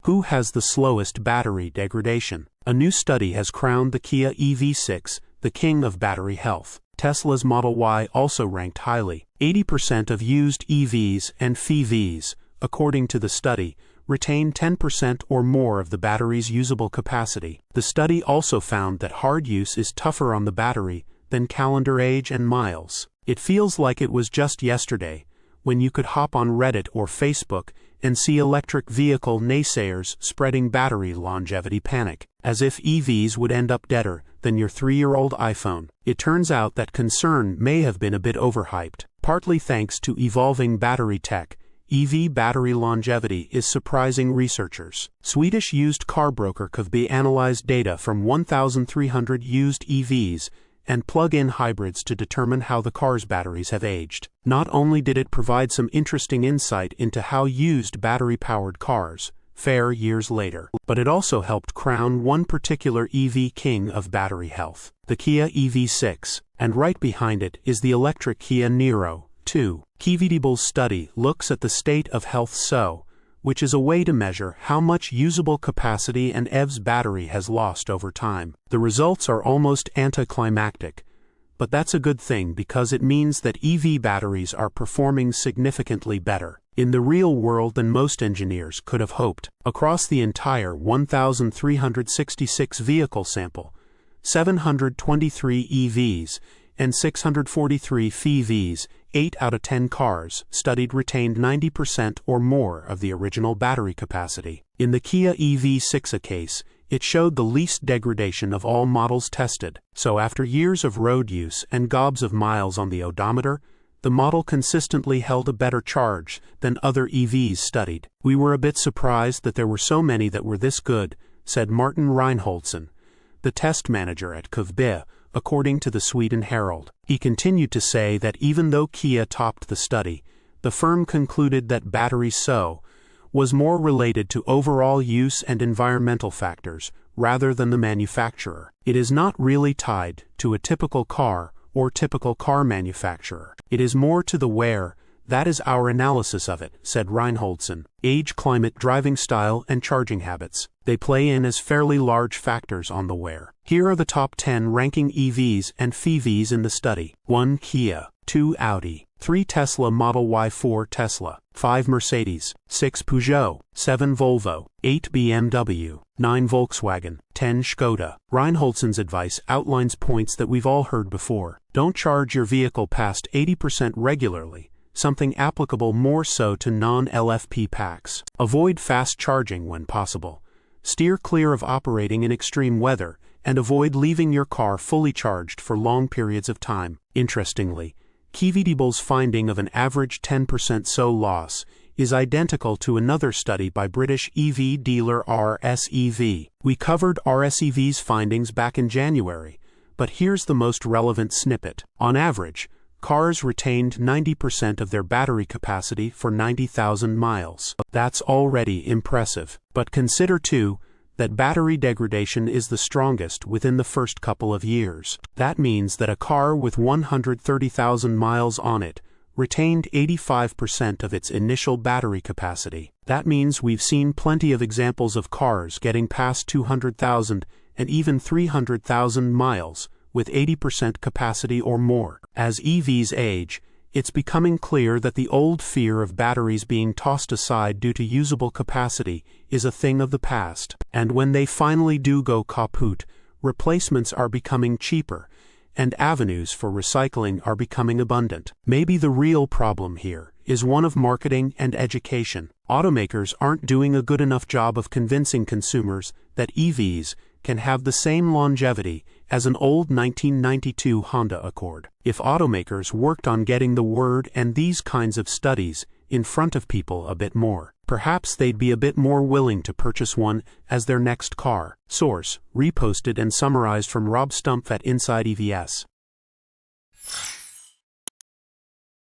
Who has the slowest battery degradation? A new study has crowned the Kia EV6 the king of battery health. Tesla's Model Y also ranked highly. 80% of used EVs and FEVs, according to the study, retain 10% or more of the battery's usable capacity. The study also found that hard use is tougher on the battery than calendar age and miles. It feels like it was just yesterday when you could hop on Reddit or Facebook and see electric vehicle naysayers spreading battery longevity panic, as if EVs would end up deader than your 3-year-old iPhone. It turns out that concern may have been a bit overhyped. Partly thanks to evolving battery tech, EV battery longevity is surprising researchers. Swedish used car broker KVB analyzed data from 1,300 used EVs and plug-in hybrids to determine how the car's batteries have aged. Not only did it provide some interesting insight into how used battery-powered cars fare years later, but it also helped crown one particular EV king of battery health, the Kia EV6, and right behind it is the electric Kia Niro, too. KVDB's study looks at the state of health which is a way to measure how much usable capacity an EV's battery has lost over time. The results are almost anticlimactic, but that's a good thing because it means that EV batteries are performing significantly better in the real world than most engineers could have hoped. Across the entire 1,366 vehicle sample, 723 EVs and 643 FEVs, 8 out of 10 cars studied retained 90% or more of the original battery capacity. In the Kia EV6 case, it showed the least degradation of all models tested. So after years of road use and gobs of miles on the odometer, the model consistently held a better charge than other EVs studied. We were a bit surprised that there were so many that were this good, said Martin Reinholdsen, the test manager at KVB, according to the Sweden Herald. He continued to say that even though Kia topped the study, the firm concluded that battery was more related to overall use and environmental factors rather than the manufacturer. It is not really tied to a typical car or typical car manufacturer. It is more to the wear. That is our analysis of it, said Reinholdsen. Age, climate, driving style, and charging habits. They play in as fairly large factors on the wear. Here are the top 10 ranking EVs and FEVs in the study. 1 Kia, 2 Audi, 3 Tesla Model Y, 4 Tesla, 5 Mercedes, 6 Peugeot, 7 Volvo, 8 BMW, 9 Volkswagen, 10 Skoda. Reinholdsen's advice outlines points that we've all heard before. Don't charge your vehicle past 80% regularly, something applicable more so to non-LFP packs. Avoid fast charging when possible. Steer clear of operating in extreme weather, and avoid leaving your car fully charged for long periods of time. Interestingly, KVDB's finding of an average 10% loss is identical to another study by British EV dealer RSEV. We covered RSEV's findings back in January, but here's the most relevant snippet. On average, cars retained 90% of their battery capacity for 90,000 miles. That's already impressive. But consider too that battery degradation is the strongest within the first couple of years. That means that a car with 130,000 miles on it retained 85% of its initial battery capacity. That means we've seen plenty of examples of cars getting past 200,000 and even 300,000 miles with 80% capacity or more. As EVs age, it's becoming clear that the old fear of batteries being tossed aside due to usable capacity is a thing of the past. And when they finally do go kaput, replacements are becoming cheaper, and avenues for recycling are becoming abundant. Maybe the real problem here is one of marketing and education. Automakers aren't doing a good enough job of convincing consumers that EVs can have the same longevity as an old 1992 Honda Accord. If automakers worked on getting the word and these kinds of studies in front of people a bit more, perhaps they'd be a bit more willing to purchase one as their next car. Source: reposted and summarized from Rob Stumpf at insideevs.